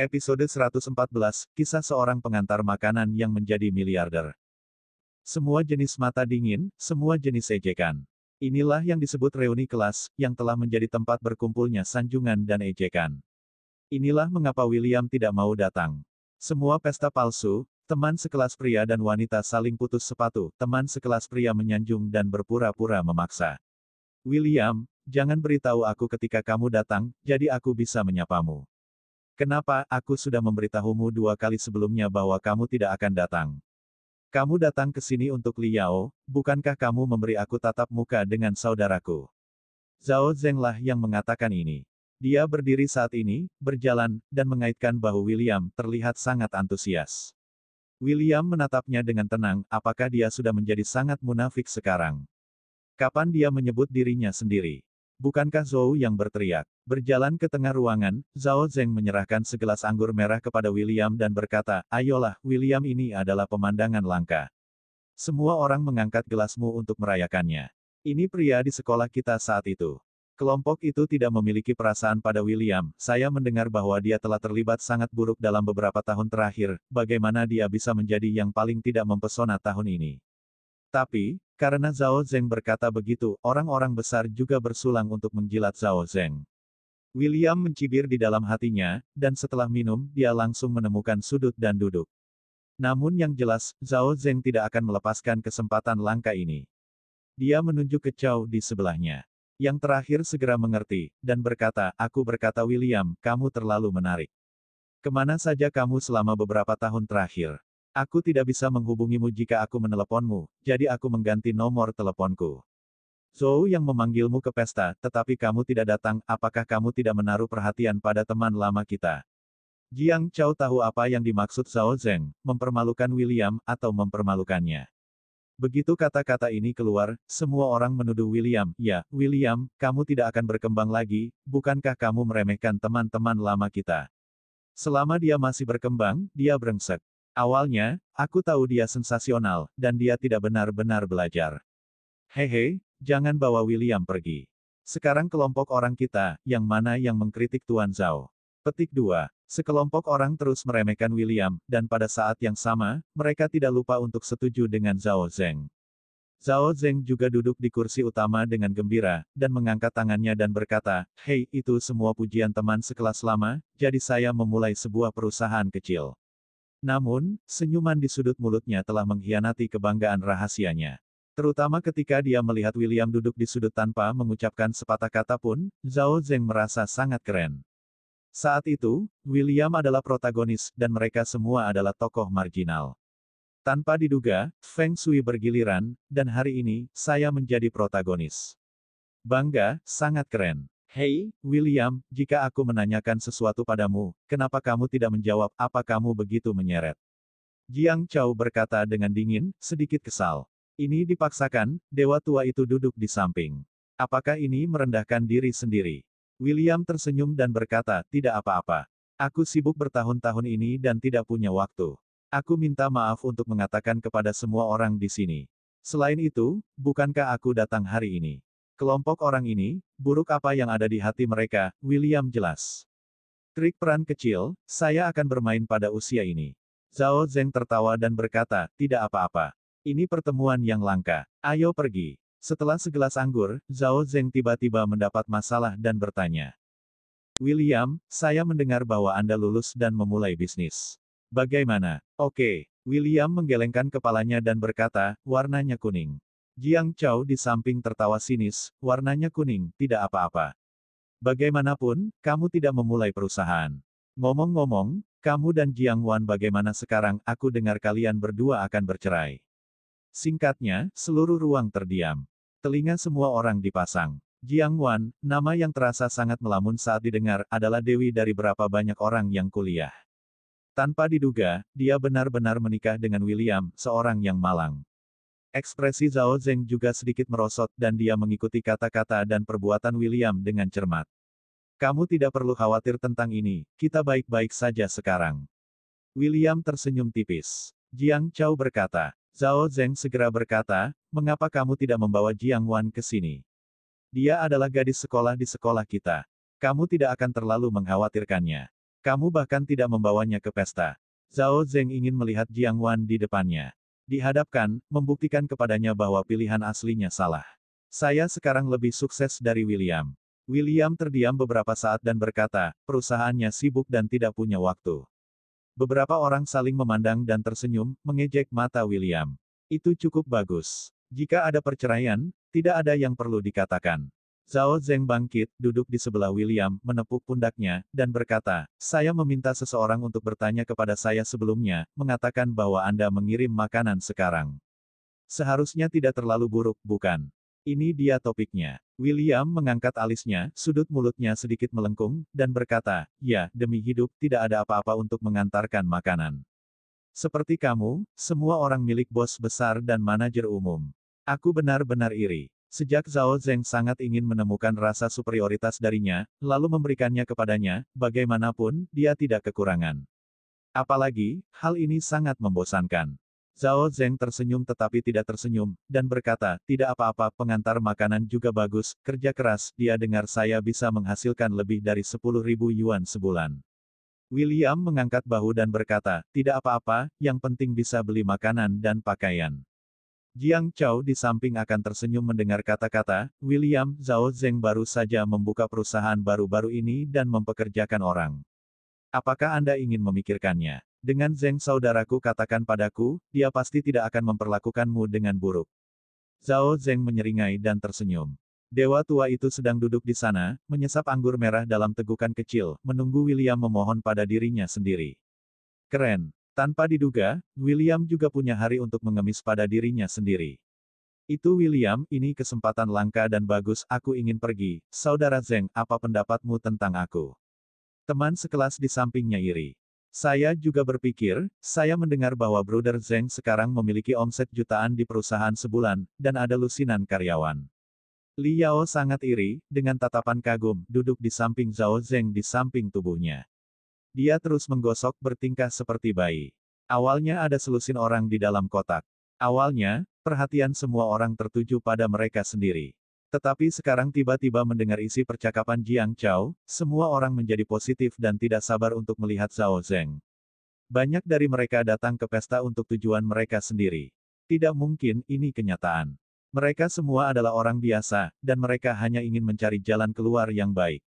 Episode 114, Kisah Seorang Pengantar Makanan yang Menjadi Miliarder. Semua jenis mata dingin, semua jenis ejekan. Inilah yang disebut reuni kelas, yang telah menjadi tempat berkumpulnya sanjungan dan ejekan. Inilah mengapa William tidak mau datang. Semua pesta palsu, teman sekelas pria dan wanita saling putus sepatu, teman sekelas pria menyanjung dan berpura-pura memaksa. William, jangan beritahu aku ketika kamu datang, jadi aku bisa menyapamu. Kenapa, aku sudah memberitahumu 2 kali sebelumnya bahwa kamu tidak akan datang. Kamu datang ke sini untuk Liao, bukankah kamu memberi aku tatap muka dengan saudaraku? Zhao Zeng lah yang mengatakan ini. Dia berdiri saat ini, berjalan, dan mengaitkan bahu William, terlihat sangat antusias. William menatapnya dengan tenang, apakah dia sudah menjadi sangat munafik sekarang? Kapan dia menyebut dirinya sendiri? Bukankah Zhou yang berteriak? Berjalan ke tengah ruangan, Zhao Zeng menyerahkan segelas anggur merah kepada William dan berkata, ayolah, William, ini adalah pemandangan langka. Semua orang mengangkat gelasmu untuk merayakannya. Ini pria di sekolah kita saat itu. Kelompok itu tidak memiliki perasaan pada William, saya mendengar bahwa dia telah terlibat sangat buruk dalam beberapa tahun terakhir, bagaimana dia bisa menjadi yang paling tidak mempesona tahun ini. Tapi, karena Zhao Zeng berkata begitu, orang-orang besar juga bersulang untuk menjilat Zhao Zeng. William mencibir di dalam hatinya, dan setelah minum, dia langsung menemukan sudut dan duduk. Namun yang jelas, Zhao Zeng tidak akan melepaskan kesempatan langka ini. Dia menunjuk ke Chow di sebelahnya. Yang terakhir segera mengerti, dan berkata, aku berkata William, kamu terlalu menarik. Kemana saja kamu selama beberapa tahun terakhir? Aku tidak bisa menghubungimu jika aku meneleponmu, jadi aku mengganti nomor teleponku. Zhou yang memanggilmu ke pesta, tetapi kamu tidak datang, apakah kamu tidak menaruh perhatian pada teman lama kita? Jiang Chao tahu apa yang dimaksud Zhao Zeng, mempermalukan William, atau mempermalukannya. Begitu kata-kata ini keluar, semua orang menuduh William, ya, William, kamu tidak akan berkembang lagi, bukankah kamu meremehkan teman-teman lama kita? Selama dia masih berkembang, dia brengsek. Awalnya, aku tahu dia sensasional, dan dia tidak benar-benar belajar. Hehe, jangan bawa William pergi. Sekarang kelompok orang kita, yang mana yang mengkritik Tuan Zhao? Petik 2. Sekelompok orang terus meremehkan William, dan pada saat yang sama, mereka tidak lupa untuk setuju dengan Zhao Zeng. Zhao Zeng juga duduk di kursi utama dengan gembira, dan mengangkat tangannya dan berkata, hei, itu semua pujian teman sekelas lama, jadi saya memulai sebuah perusahaan kecil. Namun, senyuman di sudut mulutnya telah mengkhianati kebanggaan rahasianya. Terutama ketika dia melihat William duduk di sudut tanpa mengucapkan sepatah kata pun, Zhao Zeng merasa sangat keren. Saat itu, William adalah protagonis, dan mereka semua adalah tokoh marginal. Tanpa diduga, Feng Shui bergiliran, dan hari ini, saya menjadi protagonis. Bangga, sangat keren. Hei, William, jika aku menanyakan sesuatu padamu, kenapa kamu tidak menjawab, apa kamu begitu menyeret? Jiang Chao berkata dengan dingin, sedikit kesal. Ini dipaksakan, dewa tua itu duduk di samping. Apakah ini merendahkan diri sendiri? William tersenyum dan berkata, tidak apa-apa. Aku sibuk bertahun-tahun ini dan tidak punya waktu. Aku minta maaf untuk mengatakan kepada semua orang di sini. Selain itu, bukankah aku datang hari ini? Kelompok orang ini, buruk apa yang ada di hati mereka, William jelas. Trik peran kecil, saya akan bermain pada usia ini. Zhao Zeng tertawa dan berkata, tidak apa-apa. Ini pertemuan yang langka. Ayo pergi. Setelah segelas anggur, Zhao Zeng tiba-tiba mendapat masalah dan bertanya. William, saya mendengar bahwa Anda lulus dan memulai bisnis. Bagaimana? Oke. William menggelengkan kepalanya dan berkata, warnanya kuning. Jiang Chao di samping tertawa sinis, warnanya kuning, tidak apa-apa. Bagaimanapun, kamu tidak memulai perusahaan. Ngomong-ngomong, kamu dan Jiang Wan bagaimana sekarang, aku dengar kalian berdua akan bercerai. Singkatnya, seluruh ruang terdiam. Telinga semua orang dipasang. Jiang Wan, nama yang terasa sangat melamun saat didengar, adalah dewi dari berapa banyak orang yang kuliah. Tanpa diduga, dia benar-benar menikah dengan William, seorang yang malang. Ekspresi Zhao Zeng juga sedikit merosot dan dia mengikuti kata-kata dan perbuatan William dengan cermat. Kamu tidak perlu khawatir tentang ini, kita baik-baik saja sekarang. William tersenyum tipis. Jiang Chao berkata. Zhao Zeng segera berkata, mengapa kamu tidak membawa Jiang Wan ke sini? Dia adalah gadis sekolah di sekolah kita. Kamu tidak akan terlalu mengkhawatirkannya. Kamu bahkan tidak membawanya ke pesta. Zhao Zeng ingin melihat Jiang Wan di depannya. Dihadapkan, membuktikan kepadanya bahwa pilihan aslinya salah. Saya sekarang lebih sukses dari William. William terdiam beberapa saat dan berkata, perusahaannya sibuk dan tidak punya waktu. Beberapa orang saling memandang dan tersenyum, mengejek mata William. Itu cukup bagus. Jika ada perceraian, tidak ada yang perlu dikatakan. Zhao Zeng bangkit, duduk di sebelah William, menepuk pundaknya, dan berkata, saya meminta seseorang untuk bertanya kepada saya sebelumnya, mengatakan bahwa Anda mengirim makanan sekarang. Seharusnya tidak terlalu buruk, bukan? Ini dia topiknya. William mengangkat alisnya, sudut mulutnya sedikit melengkung, dan berkata, ya, demi hidup, tidak ada apa-apa untuk mengantarkan makanan. Seperti kamu, semua orang milik bos besar dan manajer umum. Aku benar-benar iri. Sejak Zhao Zeng sangat ingin menemukan rasa superioritas darinya, lalu memberikannya kepadanya, bagaimanapun, dia tidak kekurangan. Apalagi, hal ini sangat membosankan. Zhao Zeng tersenyum tetapi tidak tersenyum, dan berkata, tidak apa-apa, pengantar makanan juga bagus, kerja keras, dia dengar saya bisa menghasilkan lebih dari 10.000 yuan sebulan. William mengangkat bahu dan berkata, tidak apa-apa, yang penting bisa beli makanan dan pakaian. Jiang Chao di samping akan tersenyum mendengar kata-kata, William, Zhao Zeng baru saja membuka perusahaan baru-baru ini dan mempekerjakan orang. Apakah Anda ingin memikirkannya? Dengan Zeng saudaraku katakan padaku, dia pasti tidak akan memperlakukanmu dengan buruk. Zhao Zeng menyeringai dan tersenyum. Dewa tua itu sedang duduk di sana, menyesap anggur merah dalam tegukan kecil, menunggu William memohon pada dirinya sendiri. Keren. Tanpa diduga, William juga punya hari untuk mengemis pada dirinya sendiri. Itu William, ini kesempatan langka dan bagus, aku ingin pergi. Saudara Zeng, apa pendapatmu tentang aku? Teman sekelas di sampingnya iri. Saya juga berpikir, saya mendengar bahwa Bruder Zeng sekarang memiliki omset jutaan di perusahaan sebulan, dan ada lusinan karyawan. Li Yao sangat iri, dengan tatapan kagum, duduk di samping Zhao Zeng di samping tubuhnya. Dia terus menggosok bertingkah seperti bayi. Awalnya ada selusin orang di dalam kotak. Awalnya, perhatian semua orang tertuju pada mereka sendiri. Tetapi sekarang tiba-tiba mendengar isi percakapan Jiang Chao, semua orang menjadi positif dan tidak sabar untuk melihat Zhao Zeng. Banyak dari mereka datang ke pesta untuk tujuan mereka sendiri. Tidak mungkin, ini kenyataan. Mereka semua adalah orang biasa, dan mereka hanya ingin mencari jalan keluar yang baik.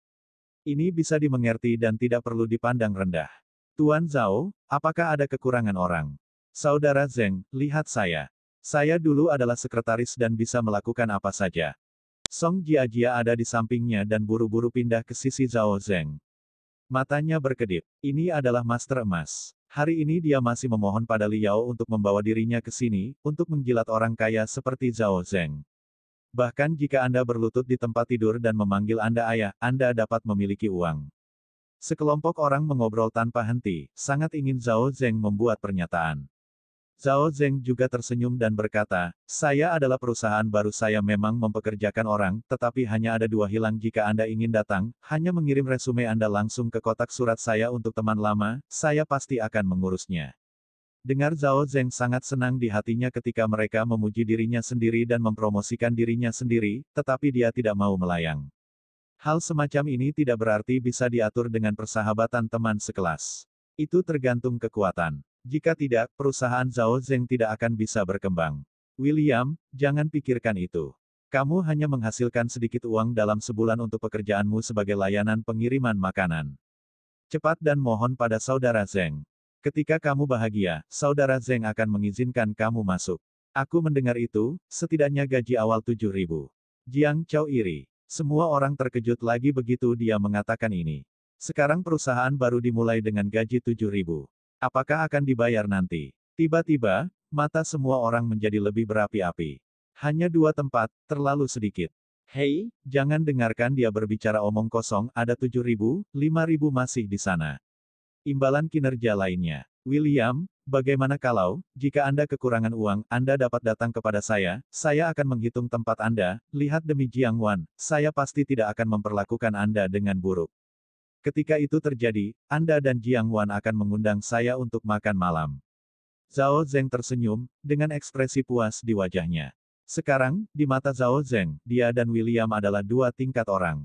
Ini bisa dimengerti dan tidak perlu dipandang rendah. Tuan Zhao, apakah ada kekurangan orang? Saudara Zeng, lihat saya. Saya dulu adalah sekretaris dan bisa melakukan apa saja. Song Jiajia ada di sampingnya dan buru-buru pindah ke sisi Zhao Zeng. Matanya berkedip. Ini adalah Master Emas. Hari ini dia masih memohon pada Li Yao untuk membawa dirinya ke sini, untuk menjilat orang kaya seperti Zhao Zeng. Bahkan jika Anda berlutut di tempat tidur dan memanggil Anda ayah, Anda dapat memiliki uang. Sekelompok orang mengobrol tanpa henti, sangat ingin Zhao Zeng membuat pernyataan. Zhao Zeng juga tersenyum dan berkata, saya adalah perusahaan baru saya memang mempekerjakan orang, tetapi hanya ada 2 hilang jika Anda ingin datang, hanya mengirim resume Anda langsung ke kotak surat saya untuk teman lama, saya pasti akan mengurusnya. Dengar Zhao Zeng sangat senang di hatinya ketika mereka memuji dirinya sendiri dan mempromosikan dirinya sendiri, tetapi dia tidak mau melayang. Hal semacam ini tidak berarti bisa diatur dengan persahabatan teman sekelas. Itu tergantung kekuatan. Jika tidak, perusahaan Zhao Zeng tidak akan bisa berkembang. William, jangan pikirkan itu. Kamu hanya menghasilkan sedikit uang dalam sebulan untuk pekerjaanmu sebagai layanan pengiriman makanan. Cepat dan mohon pada saudara Zeng. Ketika kamu bahagia, saudara Zeng akan mengizinkan kamu masuk. Aku mendengar itu, setidaknya gaji awal 7.000. Jiang Chao iri. Semua orang terkejut lagi begitu dia mengatakan ini. Sekarang perusahaan baru dimulai dengan gaji 7.000. Apakah akan dibayar nanti? Tiba-tiba, mata semua orang menjadi lebih berapi-api. Hanya 2 tempat, terlalu sedikit. Hei, jangan dengarkan dia berbicara omong kosong, ada 7.000, 5.000 masih di sana. Imbalan kinerja lainnya. William, bagaimana kalau, jika Anda kekurangan uang, Anda dapat datang kepada saya akan menghitung tempat Anda, lihat demi Jiang Wan, saya pasti tidak akan memperlakukan Anda dengan buruk. Ketika itu terjadi, Anda dan Jiang Wan akan mengundang saya untuk makan malam. Zhao Zeng tersenyum, dengan ekspresi puas di wajahnya. Sekarang, di mata Zhao Zeng, dia dan William adalah 2 tingkat orang.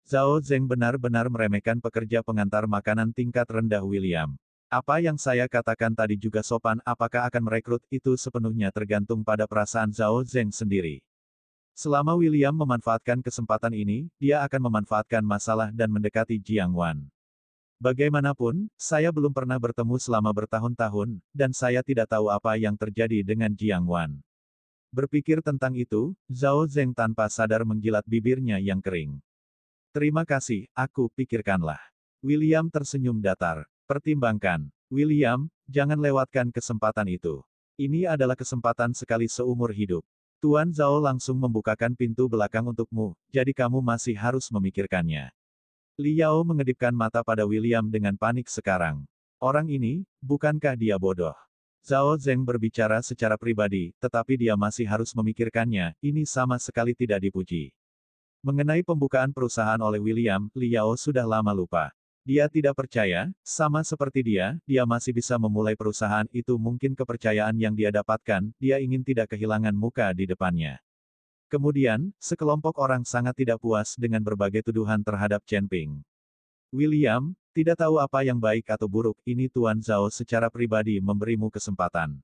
Zhao Zeng benar-benar meremehkan pekerja pengantar makanan tingkat rendah William. Apa yang saya katakan tadi juga sopan, apakah akan merekrut itu sepenuhnya tergantung pada perasaan Zhao Zeng sendiri. Selama William memanfaatkan kesempatan ini, dia akan memanfaatkan masalah dan mendekati Jiang Wan. Bagaimanapun, saya belum pernah bertemu selama bertahun-tahun, dan saya tidak tahu apa yang terjadi dengan Jiang Wan. Berpikir tentang itu, Zhao Zeng tanpa sadar menjilat bibirnya yang kering. Terima kasih, aku pikirkanlah. William tersenyum datar. Pertimbangkan. William, jangan lewatkan kesempatan itu. Ini adalah kesempatan sekali seumur hidup. Tuan Zhao langsung membukakan pintu belakang untukmu, jadi kamu masih harus memikirkannya. Liao mengedipkan mata pada William dengan panik sekarang. Orang ini, bukankah dia bodoh? Zhao Zeng berbicara secara pribadi, tetapi dia masih harus memikirkannya, ini sama sekali tidak dipuji. Mengenai pembukaan perusahaan oleh William, Liao sudah lama lupa. Dia tidak percaya, sama seperti dia masih bisa memulai perusahaan itu, mungkin kepercayaan yang dia dapatkan, dia ingin tidak kehilangan muka di depannya. Kemudian, sekelompok orang sangat tidak puas dengan berbagai tuduhan terhadap Chen Ping. William, tidak tahu apa yang baik atau buruk, ini Tuan Zhao secara pribadi memberimu kesempatan.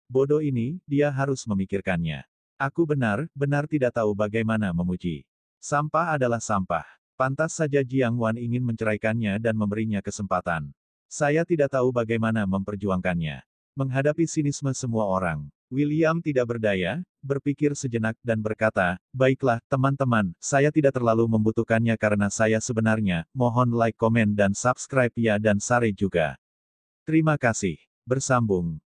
Bodoh ini, dia harus memikirkannya. Aku benar-benar tidak tahu bagaimana memuji. Sampah adalah sampah. Pantas saja Jiang Wan ingin menceraikannya dan memberinya kesempatan. Saya tidak tahu bagaimana memperjuangkannya. Menghadapi sinisme semua orang, William tidak berdaya, berpikir sejenak dan berkata, baiklah, teman-teman, saya tidak terlalu membutuhkannya karena saya sebenarnya, mohon like, komen dan subscribe ya dan share juga. Terima kasih. Bersambung.